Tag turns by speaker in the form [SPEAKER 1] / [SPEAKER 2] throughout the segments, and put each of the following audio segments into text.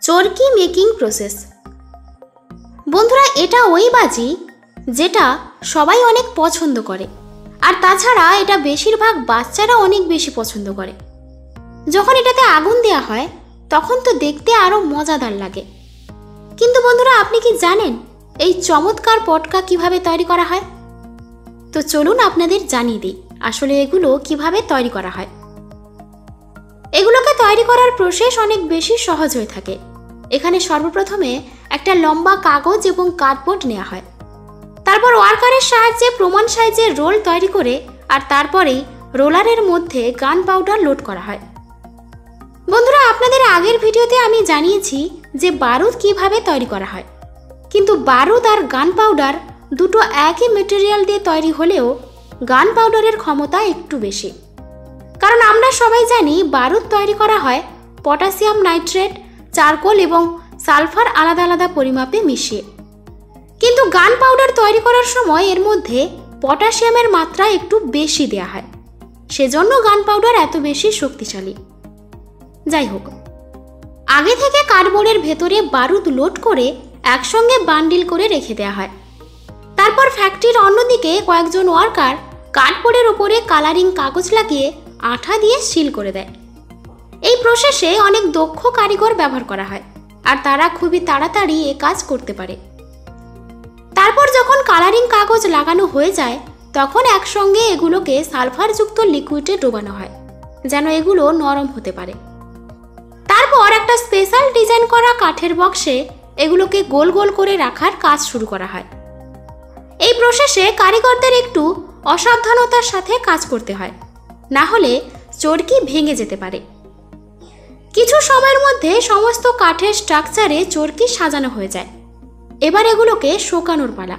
[SPEAKER 1] চরকি making process. বন্ধুরা, এটা ওই বাজি যেটা সবাই অনেক পছন্দ করে, আর তাছাড়া এটা বেশিরভাগ বাচ্চারা অনেক বেশি পছন্দ করে। যখন এটাতে আগুন দেওয়া হয় তখন তো দেখতে আরও মজাদার লাগে। কিন্তু বন্ধুরা, আপনি কি জানেন এই চমৎকার পটকা কিভাবে তৈরি করা হয়? তো চলুন আপনাদের জানিয়ে দিই আসলে এগুলো কিভাবে তৈরি করা হয়। এগুলোকে তৈরি করার প্রসেস অনেক বেশি সহজ হয়ে থাকে। এখানে সর্বপ্রথমে একটা লম্বা কাগজ এবং কার্ডবোর্ড নেওয়া হয়। তারপর ওয়ার্কারের সাহায্যে প্রমাণ সাইজের রোল তৈরি করে আর তারপরেই রোলারের মধ্যে গান পাউডার লোড করা হয়। বন্ধুরা, আপনাদের আগের ভিডিওতে আমি জানিয়েছি যে বারুদ কিভাবে তৈরি করা হয়, কিন্তু বারুদ আর গান পাউডার দুটো একই মেটেরিয়াল দিয়ে তৈরি হলেও গান পাউডারের ক্ষমতা একটু বেশি। কারণ আমরা সবাই জানি বারুদ তৈরি করা হয় পটাশিয়াম নাইট্রেট, চারকোল এবং সালফার আলাদা আলাদা পরিমাপে মিশিয়ে, কিন্তু গান পাউডার তৈরি করার সময় এর মধ্যে পটাশিয়ামের মাত্রা একটু বেশি দেওয়া হয়, সেজন্য গান পাউডার এত বেশি শক্তিশালী। যাই হোক, আগে থেকে কার্ডবোর্ডের ভেতরে বারুদ লোড করে একসঙ্গে বান্ডিল করে রেখে দেওয়া হয়। তারপর ফ্যাক্টরির অন্যদিকে কয়েকজন ওয়ার্কার কার্ডবোর্ডের উপরে কালারিং কাগজ লাগিয়ে আঠা দিয়ে সিল করে দেয়। এই প্রসেসে অনেক দক্ষ কারিগর ব্যবহার করা হয় আর তারা খুবই তাড়াতাড়ি এ কাজ করতে পারে। তারপর যখন কালারিং কাগজ লাগানো হয়ে যায় তখন একসঙ্গে এগুলোকে সালফারযুক্ত লিকুইডে ডোবানো হয় যেন এগুলো নরম হতে পারে। তারপর একটা স্পেশাল ডিজাইন করা কাঠের বক্সে এগুলোকে গোল গোল করে রাখার কাজ শুরু করা হয়। এই প্রসেসে কারিগরদের একটু অসাবধানতার সাথে কাজ করতে হয়, না হলে চরকি ভেঙে যেতে পারে। কিছু সময়ের মধ্যে সমস্ত কাঠের স্ট্রাকচারে চরকি সাজানো হয়ে যায়। এবার এগুলোকে শোকানোর পালা।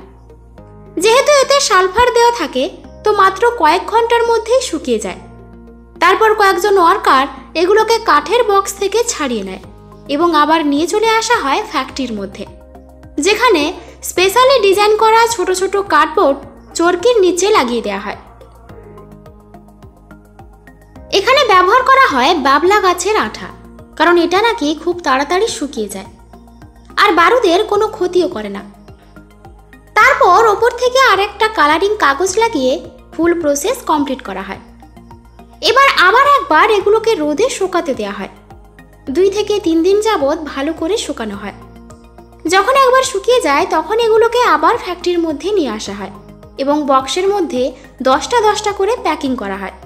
[SPEAKER 1] যেহেতু এতে সালফার দেওয়া থাকে তো মাত্র কয়েক ঘন্টার মধ্যেই শুকিয়ে যায়। তারপর কয়েকজন ওয়ার্কার এগুলোকে কাঠের বক্স থেকে ছাড়িয়ে নেয় এবং আবার নিয়ে চলে আসা হয় ফ্যাক্টরির মধ্যে, যেখানে স্পেশালি ডিজাইন করা ছোট ছোট কার্ডবোর্ড চরকির নিচে লাগিয়ে দেওয়া হয়। এখানে ব্যবহার করা হয় বাবলা গাছের আঠা, কারণ এটা নাকি খুব তাড়াতাড়ি শুকিয়ে যায় আর বারুদের কোনো ক্ষতিও করে না। তারপর ওপর থেকে আরেকটা কালারিং কাগজ লাগিয়ে ফুল প্রসেস কমপ্লিট করা হয়। এবার আবার একবার এগুলোকে রোদে শুকাতে দেওয়া হয়। 2 থেকে 3 দিন যাবৎ ভালো করে শুকানো হয়। যখন একবার শুকিয়ে যায় তখন এগুলোকে আবার ফ্যাক্টরির মধ্যে নিয়ে আসা হয় এবং বক্সের মধ্যে 10টা 10টা করে প্যাকিং করা হয়।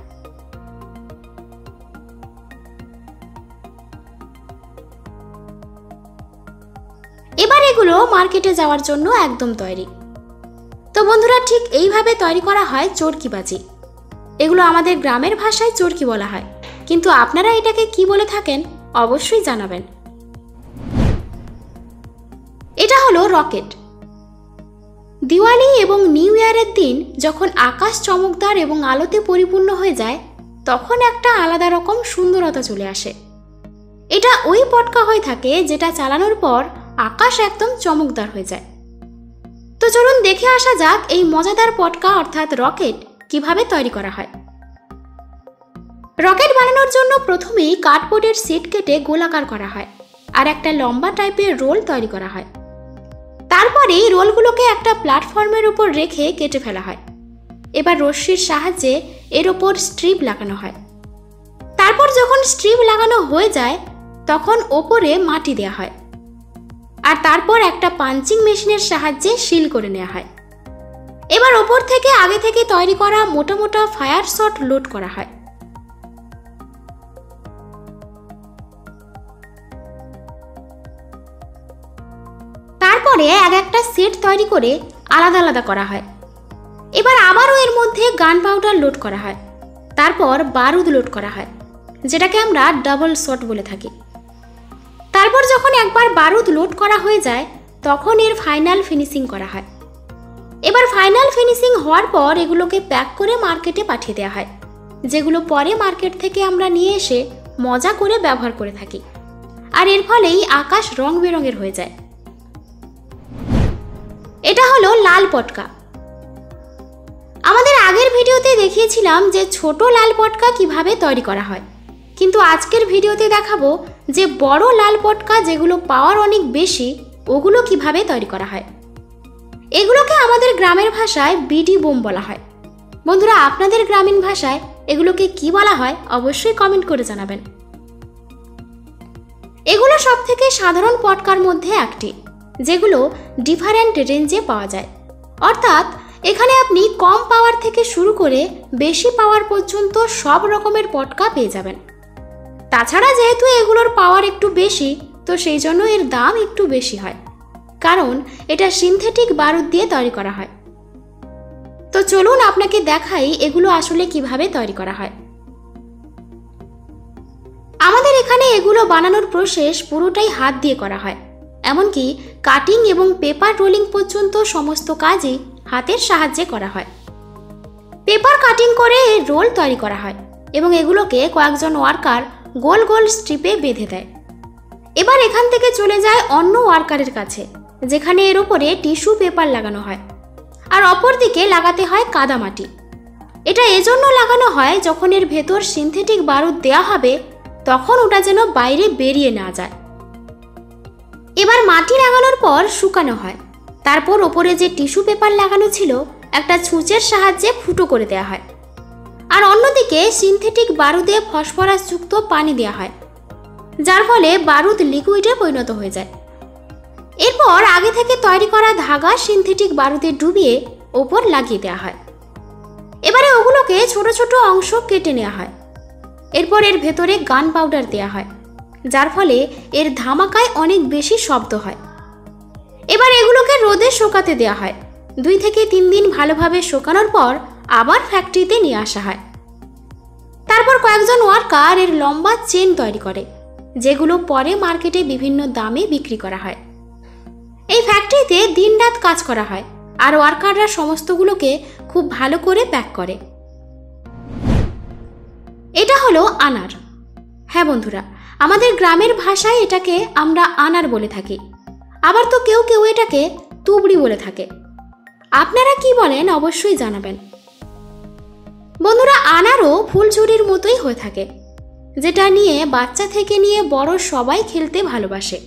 [SPEAKER 1] এবার এগুলো মার্কেটে যাওয়ার জন্য একদম তৈরি। তো বন্ধুরা, ঠিক এইভাবে তৈরি করা হয় চরকিবাজি। এগুলো আমাদের গ্রামের ভাষায় চরকি বলা হয়, কিন্তু আপনারা এটাকে কি বলে থাকেন অবশ্যই জানাবেন। এটা হলো রকেট। দিওয়ালি এবং নিউ ইয়ারের দিন যখন আকাশ চমকদার এবং আলোতে পরিপূর্ণ হয়ে যায় তখন একটা আলাদা রকম সুন্দরতা চলে আসে। এটা ওই পটকা হয়ে থাকে যেটা চালানোর পর আকাশ একদম চমকদার হয়ে যায়। তো চলুন দেখে আসা যাক এই মজাদার পটকা অর্থাৎ রকেট কিভাবে তৈরি করা হয়। রকেট বানানোর জন্য প্রথমেই কার্ডবোর্ডের শীট কেটে গোলাকার করা হয় আর একটা লম্বা টাইপের রোল তৈরি করা হয়। তারপরে এই রোলগুলোকে একটা প্ল্যাটফর্মের উপর রেখে কেটে ফেলা হয়। এবার রশ্মির সাহায্যে এর ওপর স্ট্রিপ লাগানো হয়। তারপর যখন স্ট্রিপ লাগানো হয়ে যায় তখন ওপরে মাটি দেওয়া হয় আর তারপর একটা পাঞ্চিং মেশিনের সাহায্যে সিল করে নেওয়া হয়। এবার ওপর থেকে আগে থেকে তৈরি করা মোটা মোটা ফায়ার শট লোড করা হয়। তারপরে এক একটা সেট তৈরি করে আলাদা আলাদা করা হয়। এবার আবারও এর মধ্যে গান পাউডার লোড করা হয়। তারপর বারুদ লোড করা হয়, যেটাকে আমরা ডাবল শট বলে থাকি। তারপর যখন একবার বারুদ লোড করা হয়ে যায় তখন এর ফাইনাল ফিনিশিং করা হয়। এবার ফাইনাল ফিনিশিং হওয়ার পর এগুলোকে প্যাক করে মার্কেটে পাঠিয়ে দেওয়া হয়, যেগুলো পরে মার্কেট থেকে আমরা নিয়ে এসে মজা করে ব্যবহার করে থাকি। আর এর ফলেই আকাশ রং বেরঙের হয়ে যায়। এটা হলো লাল পটকা। আমাদের আগের ভিডিওতে দেখিয়েছিলাম যে ছোট লাল পটকা কিভাবে তৈরি করা হয়, কিন্তু আজকের ভিডিওতে দেখাবো যে বড় লাল পটকা যেগুলো পাওয়ার অনেক বেশি, ওগুলো কিভাবে তৈরি করা হয়। এগুলোকে আমাদের গ্রামের ভাষায় বিডি বোম বলা হয়। বন্ধুরা, আপনাদের গ্রামীণ ভাষায় এগুলোকে কি বলা হয় অবশ্যই কমেন্ট করে জানাবেন। এগুলো সব থেকে সাধারণ পটকার মধ্যে একটি, যেগুলো ডিফারেন্ট রেঞ্জে পাওয়া যায়। অর্থাৎ এখানে আপনি কম পাওয়ার থেকে শুরু করে বেশি পাওয়ার পর্যন্ত সব রকমের পটকা পেয়ে যাবেন। তাছাড়া যেহেতু এগুলোর পাওয়ার একটু বেশি, তো সেই জন্য এর দাম একটু বেশি হয়, কারণ এটা সিনথেটিক বারুদ দিয়ে তৈরি করা হয়। তো চলুন আপনাকে দেখাই এগুলো আসলে কিভাবে তৈরি করা হয়। আমাদের এখানে এগুলো বানানোর প্রসেস পুরোটাই হাত দিয়ে করা হয়। এমনকি কাটিং এবং পেপার রোলিং পর্যন্ত সমস্ত কাজই হাতের সাহায্যে করা হয়। পেপার কাটিং করে রোল তৈরি করা হয় এবং এগুলোকে কয়েকজন ওয়ার্কার গোল গোল স্ট্রিপে বেঁধে দেয়। এবার এখান থেকে চলে যায় অন্য ওয়ার্কারের কাছে, যেখানে এর উপরে টিস্যু পেপার লাগানো হয় আর অপর দিকে লাগাতে হয় কাদামাটি। এটা এজন্য লাগানো হয় যখন এর ভেতর সিনথেটিক বারুদ দেওয়া হবে তখন ওটা যেন বাইরে বেরিয়ে না যায়। এবার মাটি লাগানোর পর শুকানো হয়। তারপর ওপরে যে টিস্যু পেপার লাগানো ছিল একটা ছুঁচের সাহায্যে ফুটো করে দেওয়া হয়, আর অন্যদিকে সিনথেটিক বারুদে ফসফরাসযুক্ত পানি দেওয়া হয়, যার ফলে বারুদ লিকুইডে পরিণত হয়ে যায়। এরপর আগে থেকে তৈরি করা ধাগা সিনথেটিক বারুদে ডুবিয়ে ওপর লাগিয়ে দেওয়া হয়। এবারে ওগুলোকে ছোট ছোট অংশ কেটে নেওয়া হয়। এরপর এর ভেতরে গান পাউডার দেওয়া হয়, যার ফলে এর ধামাকায় অনেক বেশি শব্দ হয়। এবার এগুলোকে রোদে শুকাতে দেওয়া হয়। 2 থেকে 3 দিন ভালোভাবে শুকানোর পর আবার ফ্যাক্টরিতে নিয়ে আসা হয়। তারপর কয়েকজন ওয়ার্কার এর লম্বা চেন তৈরি করে, যেগুলো পরে মার্কেটে বিভিন্ন দামে বিক্রি করা হয়। এই ফ্যাক্টরিতে দিনরাত কাজ করা হয় আর ওয়ার্কাররা সমস্তগুলোকে খুব ভালো করে প্যাক করে। এটা হলো আনার। হ্যাঁ বন্ধুরা, আমাদের গ্রামের ভাষায় এটাকে আমরা আনার বলে থাকি, আবার তো কেউ কেউ এটাকে তুবড়ি বলে থাকে। আপনারা কি বলেন অবশ্যই জানাবেন। বন্ধুরা, আনারও ফুলঝুরির মতোই হয়ে থাকে, যেটা নিয়ে বাচ্চা থেকে নিয়ে বড় সবাই খেলতে ভালোবাসে,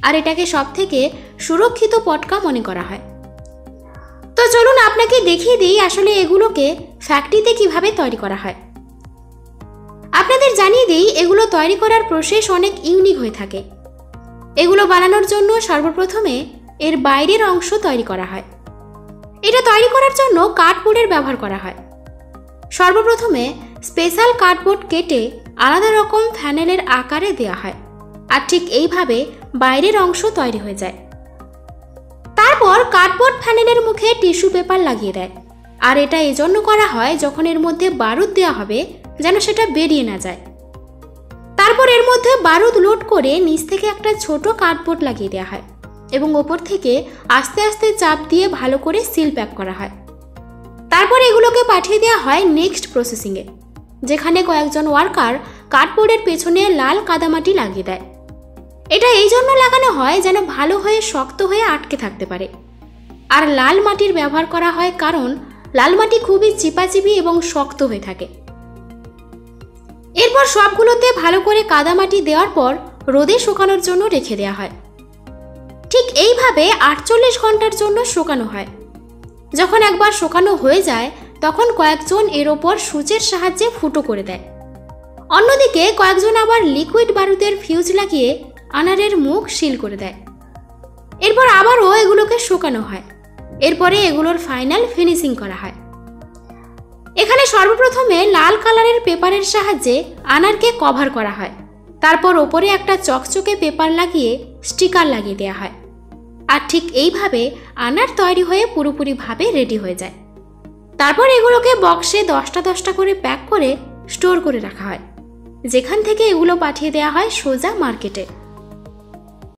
[SPEAKER 1] আর এটাকে সব থেকে সুরক্ষিত পটকা মনে করা হয়। তো চলুন আপনাকে দেখিয়ে দিই আসলে এগুলোকে ফ্যাক্টরিতে কিভাবে তৈরি করা হয়। আপনাদের জানিয়ে দিই এগুলো তৈরি করার প্রসেস অনেক ইউনিক হয়ে থাকে। এগুলো বানানোর জন্য সর্বপ্রথমে এর বাইরের অংশ তৈরি করা হয়। এটা তৈরি করার জন্য কার্ডবোর্ডের ব্যবহার করা হয়। সর্বপ্রথমে স্পেশাল কার্ডবোর্ড কেটে আলাদা রকম প্যানেলের আকারে দেওয়া হয়, আর ঠিক এইভাবে বাইরের অংশ তৈরি হয়ে যায়। তারপর কার্ডবোর্ড প্যানেলের মুখে টিস্যু পেপার লাগিয়ে দেয়, আর এটা এজন্য করা হয় যখন এর মধ্যে বারুদ দেওয়া হবে যেন সেটা বেরিয়ে না যায়। তারপর এর মধ্যে বারুদ লোড করে নিচ থেকে একটা ছোট কার্ডবোর্ড লাগিয়ে দেওয়া হয় এবং ওপর থেকে আস্তে আস্তে চাপ দিয়ে ভালো করে সিল প্যাক করা হয়। তারপর এগুলোকে পাঠিয়ে দেওয়া হয় নেক্সট প্রসেসিংয়ে, যেখানে কয়েকজন ওয়ার্কার কার্ডবোর্ডের পেছনে লাল কাদামাটি লাগিয়ে দেয়। এটা এই জন্য লাগানো হয় যেন ভালো হয়ে শক্ত হয়ে আটকে থাকতে পারে। আর লাল মাটির ব্যবহার করা হয় কারণ লাল মাটি খুবই চিপাচিপি এবং শক্ত হয়ে থাকে। এরপর সবগুলোতে ভালো করে কাদামাটি দেওয়ার পর রোদে শুকানোর জন্য রেখে দেওয়া হয়। ঠিক এইভাবে 48 ঘন্টার জন্য শুকানো হয়। যখন একবার শুকানো হয়ে যায় তখন কয়েকজন এর ওপর সূচের সাহায্যে ফুটো করে দেয়। অন্যদিকে কয়েকজন আবার লিকুইড বারুদের ফিউজ লাগিয়ে আনারের মুখ সিল করে দেয়। এরপর আবারও এগুলোকে শুকানো হয়। এরপরে এগুলোর ফাইনাল ফিনিশিং করা হয়। এখানে সর্বপ্রথমে লাল কালারের পেপারের সাহায্যে আনারকে কভার করা হয়। তারপর ওপরে একটা চকচকে পেপার লাগিয়ে স্টিকার লাগিয়ে দেওয়া হয়। আর ঠিক এইভাবে আনার তৈরি হয়ে পুরোপুরিভাবে রেডি হয়ে যায়। তারপর এগুলোকে বক্সে 10টা 10টা করে প্যাক করে স্টোর করে রাখা হয়, যেখান থেকে এগুলো পাঠিয়ে দেওয়া হয় সোজা মার্কেটে।